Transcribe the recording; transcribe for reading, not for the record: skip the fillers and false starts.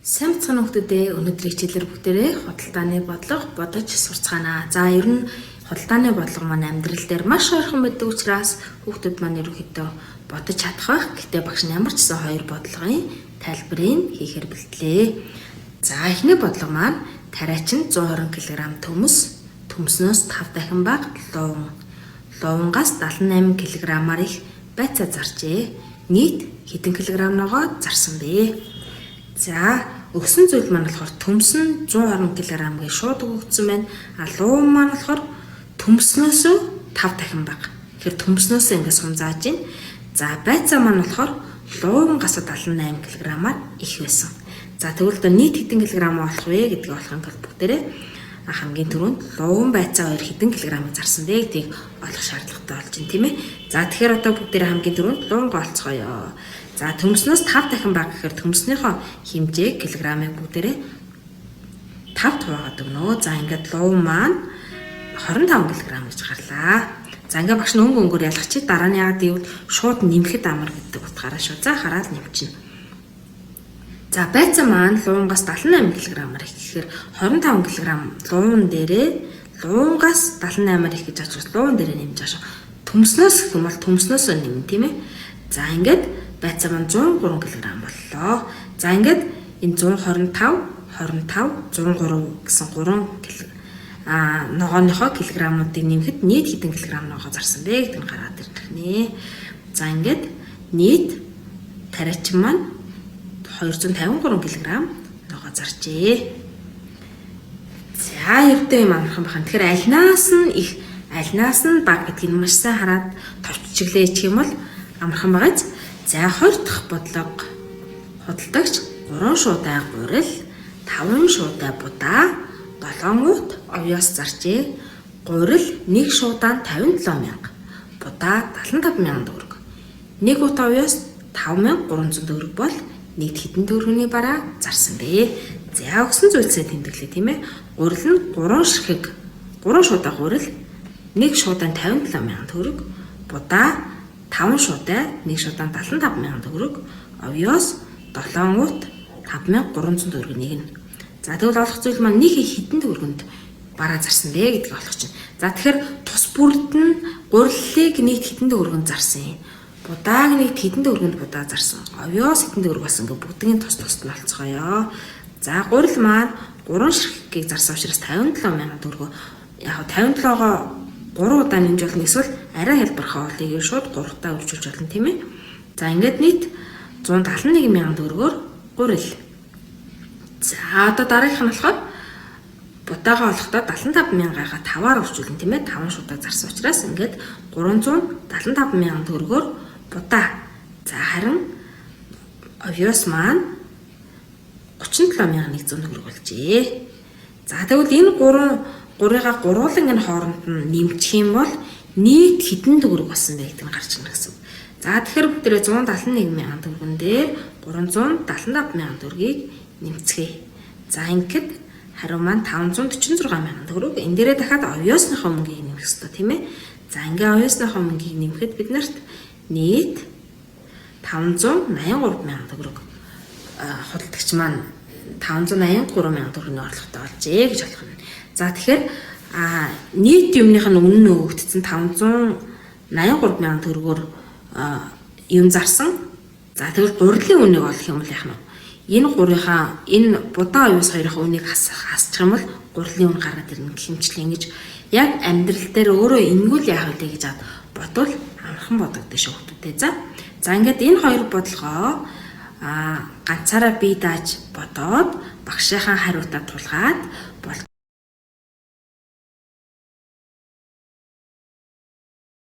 Сайн бацхан хүмүүстээ өнөөдрийн хичээлээр бүгдээрээ худалдааны бодлого бодож сурцгаана. За ер нь худалдааны бодлого маань амьдрал дээр маш ойрхон байдаг учраас хүүхдүүд маань ерөнхийдөө бодож чадах байх. Гэтэ багш нь ямар ч гэсэн хоёр бодлогын тайлбарыг хийхээр бэлтлээ. За эхний бодлого маань тариач нь 120 кг төмснөөс 5 дахин бага лувангаас 78 кг-аар их байцаа заржээ. Нийт хэдэн килограммногоо зарсан бэ? За өгсөн зүйл маань болохоор төмс нь 120 кг-гийн шууд өгөгдсөн байна. Луун маань болохоор төмснөөс 5 дахин бага. Тэгэхээр төмснөөс ингээд сум зааж байна. За байцаа маань болохоор луунгаас 78 кг-аар их байсан. За тэгвэл нийт хэдэн килограмм болох вэ гэдгийг олохын тулд бүгдээрээ хамгийн түрүүнд луун байцаа хоёр хэдэн килограмм зарсан бэ гэдгийг олох шаардлагатай болж байна, тийм ээ. За тэгэхээр одоо бүгдээрээ хамгийн түрүүнд луунгаа олцгоё. За төмснөөс 5 дахин бага гэхээр төмснийхөө хэмжээ килограммыг бүгдээрээ 5 хуваагаад өгнө. За ингээд луун маань 25 кг гэж гарлаа. За ингээд багш нь өнгөөр ялгах чи дараа нь яагаад гэвэл шууд нэмэхэд амар гэдэг утгаараа шүү. За хараад нэмчихнэ. За байцаа маань луунгаас 78 кг-аар их гэхээр 25 кг луун дээрээ луунгаас 78-аар их гэж ач луун дээрээ нэмж байгаа шүү. Төмснөөс гэх юм бол төмснөөс нэмнэ, тийм ээ. За ингээд байцаа маань 103 кг боллоо. За ингээд энэ 125 103 гэсэн 3 кг ногооныхоо килограммуудыг нэмэхэд нийт хэдэн килограмм ногоо зарсан бэ гэдэг нь гараад ирнэ. За ингээд нийт тариач маань 253 кг ногоо зарчээ. За ердөө юм амархан бахан. Тэгэхээр альнаас нь баг гэдгийг маш сайн хараад товччихлээ гэх юм бол амархан байгааз. За 20 дахь бодлого худалдагч 3 шуудай гурил, 5 шуудай будаа, 7 гут овёос зарчээ. Гурил 1 шуудаан 57,000, будаа 75,000 төгрөг. 1 гут овёос 5,300 төгрөг бол нийт хэдэн төгрөгийн бараа зарсан бэ? За өгсөн зүйлсээ тэмдэглэе, тийм ээ. Гурил нь 3 шуудай гурил 1 шуудаан 57,000 төгрөг, будаа 5 шуудай 1 шуудаан 75,000 төгрөг, овёос 7 гут 5,300 төгрөг нэгнэ. За тэгвэл олох зүйл маань нэг хэдэн төгрөгөнд бараа зарсан бэ гэдгийг олох чинь. За тэгэхээр тус бүрд нь гурилыг нийт хэдэн төгрөгөнд зарсан юм. Будааг нийт хэдэн төгрөгөнд будаа зарсан. Овёос хэдэн төгрөг болсон ингээ бүгдийн тус тусд нь олцгоё. За гурил маань 3 ширхгийг зарсан учраас 57,000 төгрөгөө яг 57-гоо 3 удаа нэмж болно, эсвэл арай хэлбэрхээ олыг шууд 3-таа өрчүүлж болно, тийм ээ. За ингээд нийт 171,000 төгрөгөөр гурил. За одоо дараагийнх нь болохоор будаагаа олохдоо 75,000-аараа 5-аар өрчүүлнэ, тийм ээ. 5 шуудаа зарсан учраас ингээд 375,000 төгрөгөөр будаа. За харин овёос маань 37,100 төгрөг болжээ. За тэгвэл энэ гурыгаа гурвуулан энэ хооронд нь нэмчих юм бол нийт хэдэн төгрөг болсон бэ гэдэг нь гарч ирнэ гэсэн. За тэгэхээр бүгдээ 171,000 төгрөгөн дээр 375,000 төгрөгийг нэмцгээе. За ингээд хариу маань 546,000 төгрөг. Энэ дээрээ дахиад овёосныхоо мөнгийг нэмэх хэрэгтэй, тийм ээ. За ингээ овёосныхоо мөнгийг нэмэхэд бид нарт нийт 583,000 төгрөг худалдагч маань 583,000 төгрөгийн орлоготой болжээ гэж болох юм. За тэгэхээр нийт юмных нь үнэ өгөгдсөн 583,000 төгрөгөөр юм зарсан. За тэгвэл гурилын үнийг олох юм бол яах нь вэ? Энэ гурийнхаа энэ будаа овёос хоёрын үнийг хасчих юм бол гурилын үн гараад ирнэ гэх юмчлээ. Ингэж яг амьдрал дээр өөрөө ингүүл яах вэ гэж бодвол амархан бодогдсон шүү хүмүүстээ. За ингээд энэ хоёр бодлогоо ганцаараа бие дааж бодоод багшийнхаа хариутаа тулгаад болж